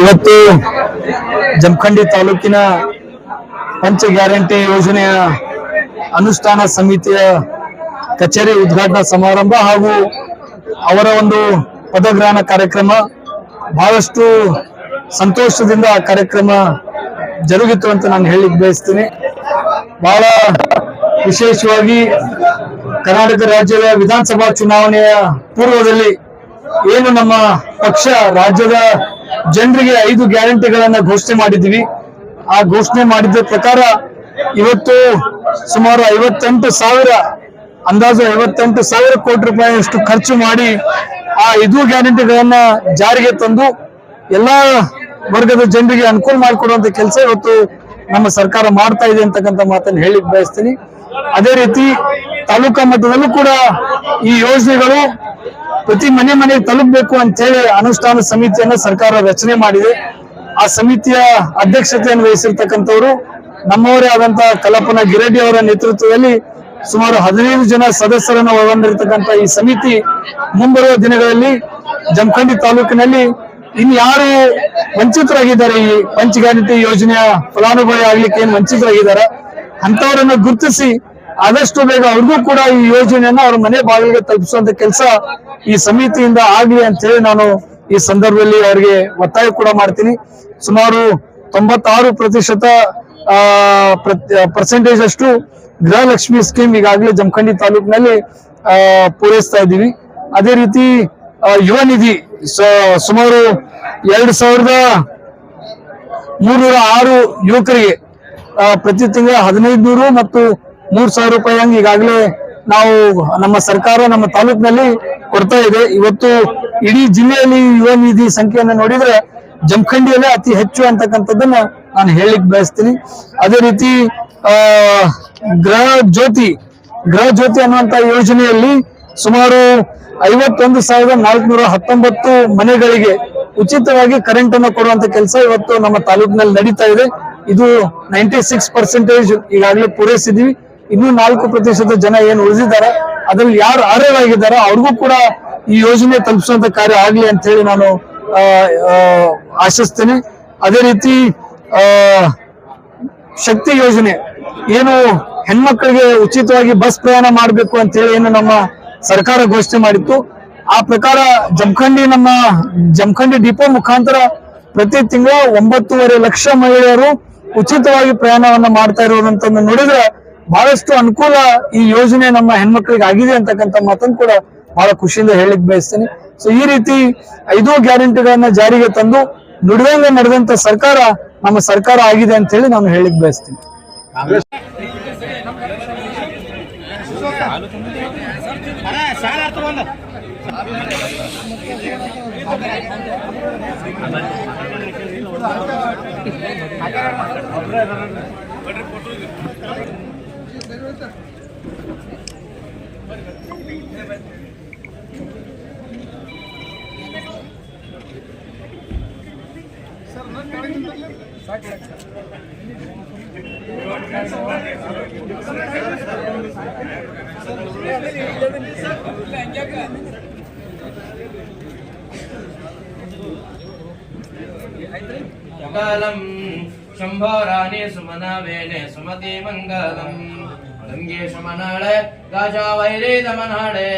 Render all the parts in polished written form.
ಇವತ್ತು ಜಮಖಂಡಿ ತಾಲೂಕಿನ ಪಂಚ ಗ್ಯಾರಂಟಿ ಯೋಜನೆಯ ಅನುಷ್ಠಾನ ಸಮಿತಿಯ ಕಚೇರಿ ಉದ್ಘಾಟನಾ ಸಮಾರಂಭ ಹಾಗೂ ಅವರ ಒಂದು ಪದಗ್ರಹಣ ಕಾರ್ಯಕ್ರಮ ಬಹಳಷ್ಟು ಸಂತೋಷದಿಂದ ಆ ಕಾರ್ಯಕ್ರಮ ಜರುಗಿತು ಅಂತ ನಾನು ಹೇಳಿಕ್ ಬಯಸ್ತೀನಿ. ಬಹಳ ವಿಶೇಷವಾಗಿ ಕರ್ನಾಟಕ ರಾಜ್ಯದ ವಿಧಾನಸಭಾ ಚುನಾವಣೆಯ ಪೂರ್ವದಲ್ಲಿ ಏನು ನಮ್ಮ ಪಕ್ಷ ರಾಜ್ಯದ ಜನರಿಗೆ 5 ಗ್ಯಾರಂಟಿಗಳನ್ನ ಘೋಷಣೆ ಮಾಡಿದ್ವಿ. ಆ ಘೋಷಣೆ ಮಾಡಿದ ಪ್ರಕಾರ ಇವತ್ತು ಸುಮಾರು 58,000 ಅಂದಾಜು 58,000 ಕೋಟಿ ರೂಪಾಯಿಯಷ್ಟು ಖರ್ಚು ಮಾಡಿ ಆ 5 ಗ್ಯಾರಂಟಿಗಳನ್ನ ಜಾರಿಗೆ ತಂದು ಎಲ್ಲಾ ವರ್ಗದ ಜನರಿಗೆ ಅನುಕೂಲ ಮಾಡಿಕೊಡುವಂತ ಕೆಲಸ ಇವತ್ತು ನಮ್ಮ ಸರ್ಕಾರ ಮಾಡ್ತಾ ಇದೆ ಅಂತಕ್ಕಂಥ ಮಾತನ್ನು ಹೇಳಿಕ್ ಬಯಸ್ತೀನಿ. ಅದೇ ರೀತಿ ತಾಲೂಕಾ ಮಟ್ಟದಲ್ಲೂ ಕೂಡ ಈ ಯೋಜನೆಗಳು ಪ್ರತಿ ಮನೆಗೆ ತಲುಪಬೇಕು ಅಂತ ಹೇಳಿ ಅನುಷ್ಠಾನ ಸಮಿತಿಯನ್ನ ಸರ್ಕಾರ ರಚನೆ ಮಾಡಿದೆ. ಆ ಸಮಿತಿಯ ಅಧ್ಯಕ್ಷತೆಯನ್ನು ವಹಿಸಿರ್ತಕ್ಕಂಥವ್ರು ನಮ್ಮವರೇ ಆದಂತಹ ಕಲ್ಪನಾ ಗಿರೆಡ್ಡಿ ಅವರ ನೇತೃತ್ವದಲ್ಲಿ ಸುಮಾರು 15 ಜನ ಸದಸ್ಯರನ್ನು ಒಳಗೊಂಡಿರ್ತಕ್ಕಂಥ ಈ ಸಮಿತಿ ಮುಂಬರುವ ದಿನಗಳಲ್ಲಿ ಜಮಖಂಡಿ ತಾಲೂಕಿನಲ್ಲಿ ಇನ್ಯಾರು ವಂಚಿತರಾಗಿದ್ದಾರೆ, ಈ ಪಂಚ ಗ್ಯಾರಂಟಿ ಯೋಜನೆಯ ಫಲಾನುಭವಿ ಆಗ್ಲಿಕ್ಕೆ ಏನ್ ವಂಚಿತರಾಗಿದ್ದಾರೆ ಅಂತವರನ್ನ ಗುರುತಿಸಿ ಆದಷ್ಟು ಬೇಗ ಅವ್ರಿಗೂ ಕೂಡ ಈ ಯೋಜನೆಯನ್ನ ಅವ್ರ ಮನೆ ಬಾಗಿಲಿಗೆ ತಲುಪಿಸುವಂತ ಕೆಲಸ ಈ ಸಮಿತಿಯಿಂದ ಆಗ್ಲಿ ಅಂತ ಹೇಳಿ ನಾನು ಈ ಸಂದರ್ಭದಲ್ಲಿ ಅವರಿಗೆ ಒತ್ತಾಯ ಕೂಡ ಮಾಡ್ತೀನಿ. ಸುಮಾರು 96% ಅಷ್ಟು ಗೃಹಲಕ್ಷ್ಮಿ ಸ್ಕೀಮ್ ಈಗಾಗಲೇ ಜಮಖಂಡಿ ತಾಲೂಕಿನಲ್ಲಿ ಪೂರೈಸ್ತಾ ಇದ್ದೀವಿ. ಅದೇ ರೀತಿ ಯುವ ನಿಧಿ ಸುಮಾರು 2,306 ಯುವಕರಿಗೆ ಪ್ರತಿ ತಿಂಗಳ 1,500 ಮತ್ತು 3,000 ರೂಪಾಯಿ ಹಂಗೆ ಈಗಾಗಲೇ ನಾವು ನಮ್ಮ ಸರ್ಕಾರ ನಮ್ಮ ತಾಲೂಕಿನಲ್ಲಿ ಕೊಡ್ತಾ ಇದೆ. ಇವತ್ತು ಇಡೀ ಜಿಲ್ಲೆಯಲ್ಲಿ ಯುವ ನಿಧಿ ಸಂಖ್ಯೆಯನ್ನು ನೋಡಿದ್ರೆ ಜಮಖಂಡಿಯಲ್ಲೇ ಅತಿ ಹೆಚ್ಚು ಅಂತಕ್ಕಂಥದ್ದನ್ನ ನಾನು ಹೇಳಿಕ್ ಬಯಸ್ತೀನಿ. ಅದೇ ರೀತಿ ಗೃಹ ಜ್ಯೋತಿ ಅನ್ನುವಂತ ಯೋಜನೆಯಲ್ಲಿ ಸುಮಾರು 51,419 ಮನೆಗಳಿಗೆ ಉಚಿತವಾಗಿ ಕರೆಂಟ್ ಅನ್ನು ಕೊಡುವಂತ ಕೆಲಸ ಇವತ್ತು ನಮ್ಮ ತಾಲೂಕಿನಲ್ಲಿ ನಡೀತಾ ಇದೆ. ಇದು 96% ಈಗಾಗಲೇ ಪೂರೈಸಿದೀವಿ. ಇನ್ನೂ 4% ಜನ ಏನು ಉಳಿದಿದ್ದಾರೆ ಅದ್ರಲ್ಲಿ ಯಾರು ಅರ್ಹರಾಗಿದ್ದಾರೆ ಅವ್ರಿಗೂ ಕೂಡ ಈ ಯೋಜನೆ ತಲುಪಿಸುವಂತ ಕಾರ್ಯ ಆಗ್ಲಿ ಅಂತ ಹೇಳಿ ನಾನು ಆಶಿಸ್ತೇನೆ. ಅದೇ ರೀತಿ ಶಕ್ತಿ ಯೋಜನೆ ಏನು ಹೆಣ್ಮಕ್ಳಿಗೆ ಉಚಿತವಾಗಿ ಬಸ್ ಪ್ರಯಾಣ ಮಾಡಬೇಕು ಅಂತ ಹೇಳಿ ಏನು ನಮ್ಮ ಸರ್ಕಾರ ಘೋಷಣೆ ಮಾಡಿತ್ತು, ಆ ಪ್ರಕಾರ ಜಮಖಂಡಿ ಡಿಪೋ ಮುಖಾಂತರ ಪ್ರತಿ ತಿಂಗಳು 9.5 ಲಕ್ಷ ಮಹಿಳೆಯರು ಉಚಿತವಾಗಿ ಪ್ರಯಾಣವನ್ನ ಮಾಡ್ತಾ ಇರೋದಂತ ನೋಡಿದ್ರೆ ಬಹಳಷ್ಟು ಅನುಕೂಲ ಈ ಯೋಜನೆ ನಮ್ಮ ಹೆಣ್ಮಕ್ಳಿಗೆ ಆಗಿದೆ ಅಂತಕ್ಕಂಥ ಮಾತನ್ನು ಕೂಡ ಬಹಳ ಖುಷಿಯಿಂದ ಹೇಳಿಕ್ ಬಯಸ್ತೇನೆ. ಸೊ ಈ ರೀತಿ 5 ಗ್ಯಾರಂಟಿಗಳನ್ನ ಜಾರಿಗೆ ತಂದು ನುಡಿದಂಗೆ ನಡೆದಂತ ಸರ್ಕಾರ ನಮ್ಮ ಸರ್ಕಾರ ಆಗಿದೆ ಅಂತ ಹೇಳಿ ನಾನು ಹೇಳಿಕ್ ಬಯಸ್ತೀನಿ. ಮಂಗಲಂ ಶಂಭೋ ರಾಣಿ ಸುಮನ ವೇಣೆ ಸುಮತಿ ಮಂಗಲಂ ಗಂಗೇಶ ಮನಾಳೆ ಗಾಜಾ ವೈರೇ ದಮನಾಳೆ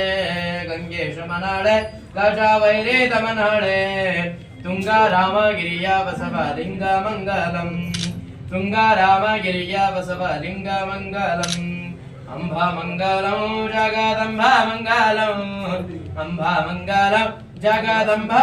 ಗಂಗೇಶ ಮನಾಳೆ ಗಾಜಾ ವೈರೇ ದಮನಾಳೆ ತುಂಗ ರಾಮಗಿರಿಯ ಬಸವ ಲಿಂಗ ಮಂಗಲಂ ತುಂಗ ರಾಮಗಿರಿಯ ಬಸವ ಲಿಂಗ ಮಂಗಲಂ ಅಂಬಾ ಮಂಗಲಂ ಜಗದಂಬಾ ಮಂಗಲಂ ಅಂಬಾ ಮಂಗಲಂ ಜಗದಂಬಾ